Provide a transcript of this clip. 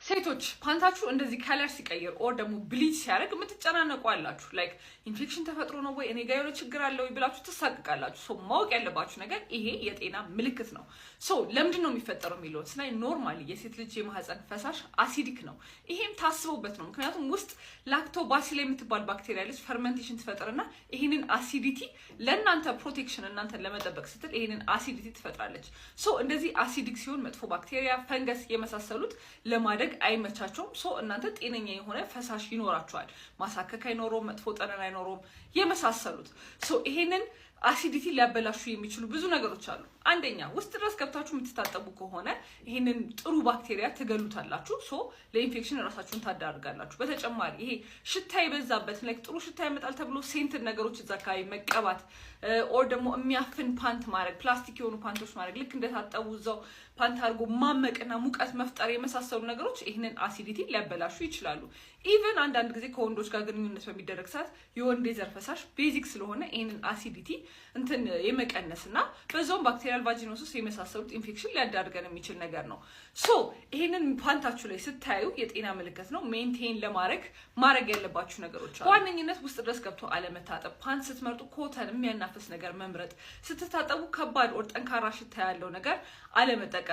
ሴቶች ፓንታችሁ እንደዚህ ከለር ሲቀይር ኦር ደግሞ ብሊች ሲያደርግ የምትጨናነቁ አላችሁ። ላይክ ኢንፌክሽን ተፈጥሮ ነው ወይ እኔ ጋር የሆነ ችግር አለ ወይ ብላችሁ ትሳቅቃላችሁ። ሶ ማወቅ ያለባችሁ ነገር ይሄ የጤና ምልክት ነው። ሶ ለምንድን ነው የሚፈጠረው የሚለውን ስናይ ኖርማሊ የሴት ልጅ የማህፀን ፈሳሽ አሲዲክ ነው። ይሄም ታስቦበት ነው። ምክንያቱም ውስጥ ላክቶባሲላ የምትባል ባክቴሪያ ልጅ ፈርመንቴሽን ትፈጥርና ይሄንን አሲዲቲ ለእናንተ ፕሮቴክሽን እናንተን ለመጠበቅ ስትል ይሄንን አሲዲቲ ትፈጥራለች። ሶ እንደዚህ አሲዲክ ሲሆን መጥፎ ባክቴሪያ፣ ፈንገስ የመሳሰሉት ለማደግ አይመቻቸውም። ሶ እናንተ ጤነኛ የሆነ ፈሳሽ ይኖራቸዋል። ማሳከክ አይኖረውም፣ መጥፎ ጠረን አይኖረውም የመሳሰሉት። ሶ ይሄንን አሲዲቲ ሊያበላሹ የሚችሉ ብዙ ነገሮች አሉ። አንደኛ ውስጥ ድረስ ገብታችሁ የምትታጠቡ ከሆነ ይሄንን ጥሩ ባክቴሪያ ትገሉታላችሁ። ሶ ለኢንፌክሽን ራሳችሁን ታዳርጋላችሁ። በተጨማሪ ይሄ ሽታ የበዛበት ላይክ ጥሩ ሽታ ያመጣል ተብሎ ሴንት ነገሮች እዛ አካባቢ መቀባት ኦር ደግሞ የሚያፍን ፓንት ማድረግ፣ ፕላስቲክ የሆኑ ፓንቶች ማድረግ፣ ልክ እንደታጠቡ እዛው ፓንት አድርጎ ማመቅና ሙቀት መፍጠር የመሳሰሉ ነገሮች ይህንን አሲዲቲ ሊያበላሹ ይችላሉ። ኢቨን አንዳንድ ጊዜ ከወንዶች ጋር ግንኙነት በሚደረግ ሰዓት የወንድ የዘር ፈሳሽ ቤዚክ ስለሆነ ይህንን አሲዲቲ እንትን የመቀነስና በዛውም ባክቴሪያል ቫጂኖሲስ የመሳሰሉት ኢንፌክሽን ሊያዳርገን የሚችል ነገር ነው። ሶ ይህንን ፓንታችሁ ላይ ስታዩ የጤና ምልክት ነው። ሜንቴን ማድረግ ያለባችሁ ነገሮች አሉ። በዋነኝነት ውስጥ ድረስ ገብቶ አለመታጠብ፣ ፓንት ስትመርጡ ኮተን የሚያናፍስ ነገር መምረጥ፣ ስትታጠቡ ከባድ ኦር ጠንካራ ሽታ ያለው ነገር አለመጠቀም